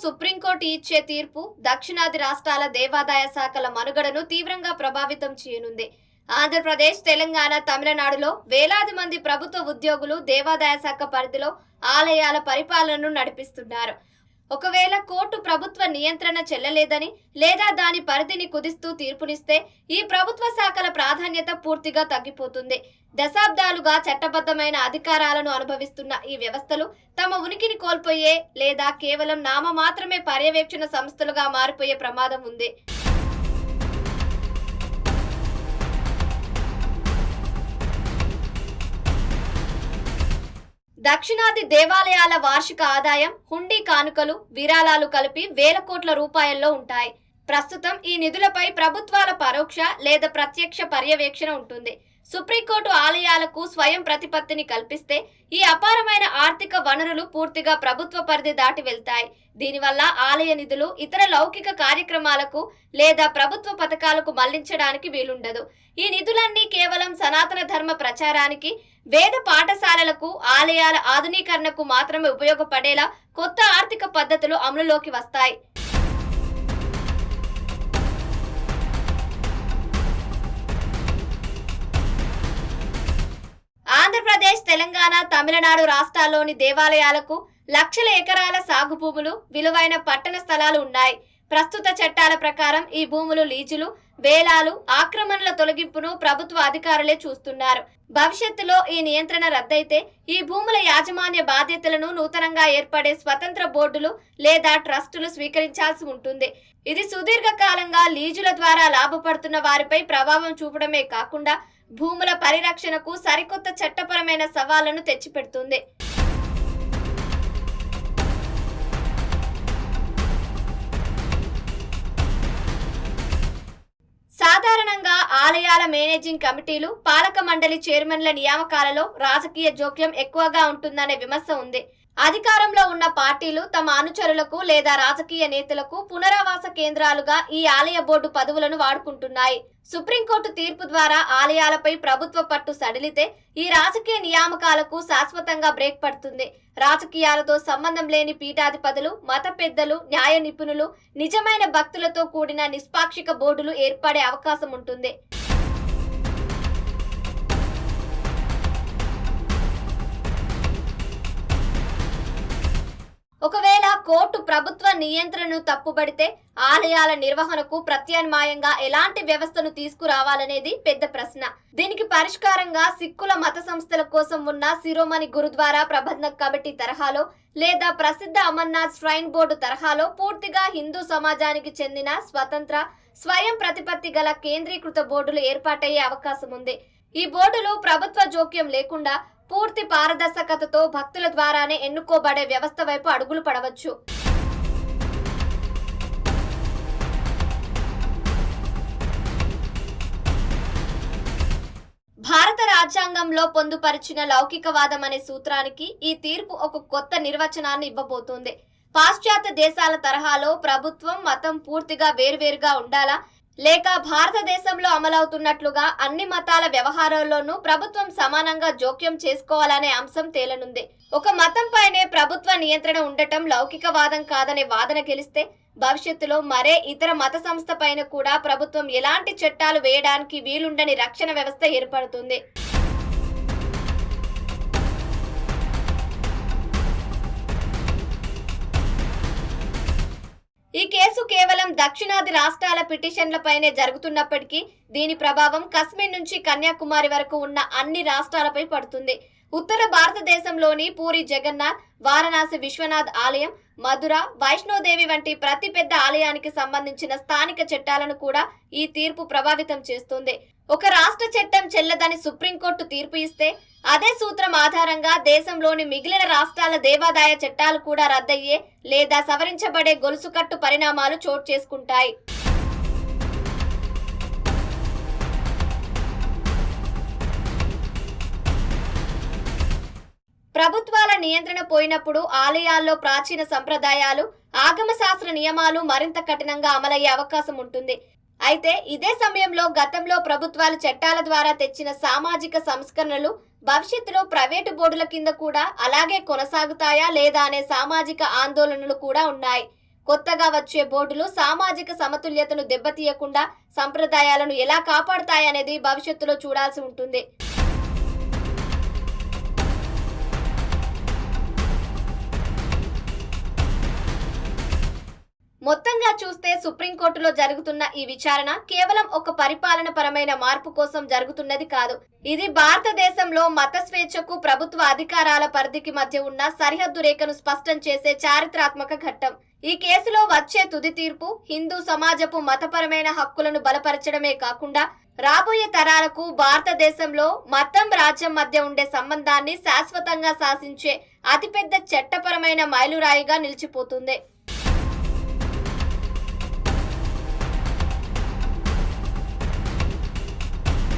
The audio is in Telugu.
సుప్రీంకోర్టు ఇచ్చే తీర్పు దక్షిణాది రాష్ట్రాల దేవాదాయ శాఖల మనుగడను తీవ్రంగా ప్రభావితం చేయనుంది. ఆంధ్రప్రదేశ్, తెలంగాణ, తమిళనాడులో వేలాది మంది ప్రభుత్వ ఉద్యోగులు దేవాదాయ శాఖ పరిధిలో ఆలయాల పరిపాలనను నడిపిస్తున్నారు. ఒకవేళ కోర్టు ప్రభుత్వ నియంత్రణ చెల్లలేదని లేదా దాని పరిధిని కుదిస్తూ తీర్పునిస్తే ఈ ప్రభుత్వ శాఖల ప్రాధాన్యత పూర్తిగా తగ్గిపోతుంది. దశాబ్దాలుగా చట్టబద్ధమైన అధికారాలను అనుభవిస్తున్న ఈ వ్యవస్థలు తమ ఉనికిని కోల్పోయే లేదా కేవలం నామమాత్రమే పర్యవేక్షణ సంస్థలుగా మారిపోయే ప్రమాదం ఉంది. దక్షిణాది దేవాలయాల వార్షిక ఆదాయం, హుండీ కానుకలు, విరాళాలు కలిపి వేల కోట్ల రూపాయల్లో ఉంటాయి. ప్రస్తుతం ఈ నిధులపై ప్రభుత్వాల పరోక్ష లేదా ప్రత్యక్ష పర్యవేక్షణ ఉంటుంది. సుప్రీంకోర్టు ఆలయాలకు స్వయం ప్రతిపత్తిని కల్పిస్తే ఈ అపారమైన ఆర్థిక వనరులు పూర్తిగా ప్రభుత్వ పరిధి దాటి వెళ్తాయి. దీనివల్ల ఆలయ నిధులు ఇతర లౌకిక కార్యక్రమాలకు లేదా ప్రభుత్వ పథకాలకు మళ్లించడానికి వీలుండదు. ఈ నిధులన్నీ కేవలం సనాతన ధర్మ ప్రచారానికి, వేద పాఠశాలలకు, ఆలయాల ఆధునీకరణకు మాత్రమే ఉపయోగపడేలా కొత్త ఆర్థిక పద్ధతులు అమలులోకి వస్తాయి. ఆంధ్రప్రదేశ్, తెలంగాణ, తమిళనాడు రాష్ట్రాల్లోని దేవాలయాలకు లక్షల ఎకరాల సాగు భూములు, విలువైన పట్టణ స్థలాలు ఉన్నాయి. ప్రస్తుత చట్టాల ప్రకారం ఈ భూములు లీజులు, వేలాలు, ఆక్రమణల తొలగింపును ప్రభుత్వ అధికారులే చూస్తున్నారు. భవిష్యత్తులో ఈ నియంత్రణ రద్దయితే ఈ భూముల యాజమాన్య బాధ్యతలను నూతనంగా ఏర్పడే స్వతంత్ర బోర్డులు లేదా ట్రస్టులు స్వీకరించాల్సి ఉంటుంది. ఇది సుదీర్ఘకాలంగా లీజుల ద్వారా లాభపడుతున్న వారిపై ప్రభావం చూపడమే కాకుండా భూముల పరిరక్షణకు సరికొత్త చట్టపరమైన సవాళ్లను తెచ్చిపెడుతుంది. సాధారణంగా ఆలయాల మేనేజింగ్ కమిటీలు, పాలక మండలి చైర్మన్ల నియామకాలలో రాజకీయ జోక్యం ఎక్కువగా ఉంటుందనే విమర్శ ఉంది. అధికారంలో ఉన్న పార్టీలు తమ అనుచరులకు లేదా రాజకీయ నేతలకు పునరావాస కేంద్రాలుగా ఈ ఆలయ బోర్డు పదవులను వాడుకుంటున్నాయి. సుప్రీంకోర్టు తీర్పు ద్వారా ఆలయాలపై ప్రభుత్వ పట్టు సడిలితే ఈ రాజకీయ నియామకాలకు శాశ్వతంగా బ్రేక్ పడుతుంది. రాజకీయాలతో సంబంధం లేని పీఠాధిపతులు, మత పెద్దలు, న్యాయ నిపుణులు, నిజమైన భక్తులతో కూడిన నిష్పాక్షిక బోర్డులు ఏర్పడే అవకాశం ఉంటుంది. ఒకవేళ కోర్టు ప్రభుత్వ నియంత్రణను తప్పుబడితే ఆలయాల నిర్వహణకు ప్రత్యామ్నాయంగా ఎలాంటి వ్యవస్థను తీసుకురావాలనేది పెద్ద ప్రశ్న. దీనికి పరిష్కారంగా సిక్కుల మత సంస్థల కోసం ఉన్న శిరోమణి గురుద్వారా ప్రబంధక్ కమిటీ తరహాలో లేదా ప్రసిద్ధ అమర్నాథ్ శ్రైన్ బోర్డు తరహాలో పూర్తిగా హిందూ సమాజానికి చెందిన స్వతంత్ర, స్వయం ప్రతిపత్తి గల కేంద్రీకృత బోర్డులు ఏర్పాటయ్యే అవకాశం ఉంది. ఈ బోర్డులు ప్రభుత్వ జోక్యం లేకుండా పూర్తి పారదర్శకతతో భక్తుల ద్వారానే ఎన్నుకోబడే వ్యవస్థ వైపు అడుగులు పడవచ్చు. భారత రాజ్యాంగంలో పొందుపరిచిన లౌకికవాదం అనే సూత్రానికి ఈ తీర్పు ఒక కొత్త నిర్వచనాన్ని ఇవ్వబోతోంది. పాశ్చాత్య దేశాల తరహాలో ప్రభుత్వం, మతం పూర్తిగా వేరువేరుగా ఉండాలా, లేక భారతదేశంలో అమలవుతున్నట్లుగా అన్ని మతాల వ్యవహారాల్లోనూ ప్రభుత్వం సమానంగా జోక్యం చేసుకోవాలనే అంశం తేలనుంది. ఒక మతం పైనే ప్రభుత్వ నియంత్రణ ఉండటం లౌకికవాదం కాదనే వాదన గెలిస్తే భవిష్యత్తులో మరే ఇతర మత సంస్థ పైన కూడా ప్రభుత్వం ఎలాంటి చట్టాలు వేయడానికి వీలుండని రక్షణ వ్యవస్థ ఏర్పడుతుంది. ఈ కేసు కేవలం దక్షిణాది రాష్ట్రాల పిటిషన్లపైనే జరుగుతున్నప్పటికీ దీని ప్రభావం కశ్మీర్ నుంచి కన్యాకుమారి వరకు ఉన్న అన్ని రాష్ట్రాలపై పడుతుంది. ఉత్తర భారతదేశంలోని పూరి జగన్నాథ్, వారణాసి విశ్వనాథ్ ఆలయం, మధుర, వైష్ణోదేవి వంటి ప్రతి పెద్ద ఆలయానికి సంబంధించిన స్థానిక చట్టాలను కూడా ఈ తీర్పు ప్రభావితం చేస్తుంది. ఒక రాష్ట్ర చట్టం చెల్లదని సుప్రీంకోర్టు తీర్పు ఇస్తే అదే సూత్రం ఆధారంగా దేశంలోని మిగిలిన రాష్ట్రాల దేవాదాయ చట్టాలు కూడా రద్దయ్యే లేదా సవరించబడే గొలుసుకట్టు పరిణామాలు చోటు చేసుకుంటాయి. ప్రభుత్వాల నియంత్రణ పోయినప్పుడు ఆలయాల్లో ప్రాచీన సంప్రదాయాలు, ఆగమ శాస్త్ర నియమాలు మరింత కఠినంగా అమలయ్యే అవకాశం ఉంటుంది. అయితే ఇదే సమయంలో గతంలో ప్రభుత్వాలు చట్టాల ద్వారా తెచ్చిన సామాజిక సంస్కరణలు భవిష్యత్తులో ప్రైవేటు బోర్డుల కింద కూడా అలాగే కొనసాగుతాయా లేదా అనే సామాజిక ఆందోళనలు కూడా ఉన్నాయి. కొత్తగా వచ్చే బోర్డులు సామాజిక సమతుల్యతను దెబ్బతీయకుండా సంప్రదాయాలను ఎలా కాపాడతాయనేది భవిష్యత్తులో చూడాల్సి ఉంటుంది. మొత్తంగా చూస్తే సుప్రీంకోర్టులో జరుగుతున్న ఈ విచారణ కేవలం ఒక పరిపాలన పరమైన మార్పు కోసం జరుగుతున్నది కాదు. ఇది భారతదేశంలో మత స్వేచ్ఛకు ప్రభుత్వ అధికారాల పరిధికి మధ్య ఉన్న సరిహద్దు రేఖను స్పష్టం చేసే చారిత్రాత్మక ఘట్టం. ఈ కేసులో వచ్చే తుది తీర్పు హిందూ సమాజపు మతపరమైన హక్కులను బలపరచడమే కాకుండా రాబోయే తరాలకు భారతదేశంలో మతం రాజ్యం మధ్య ఉండే సంబంధాన్ని శాశ్వతంగా శాసించే అతిపెద్ద చట్టపరమైన మైలురాయిగా నిలిచిపోతుంది.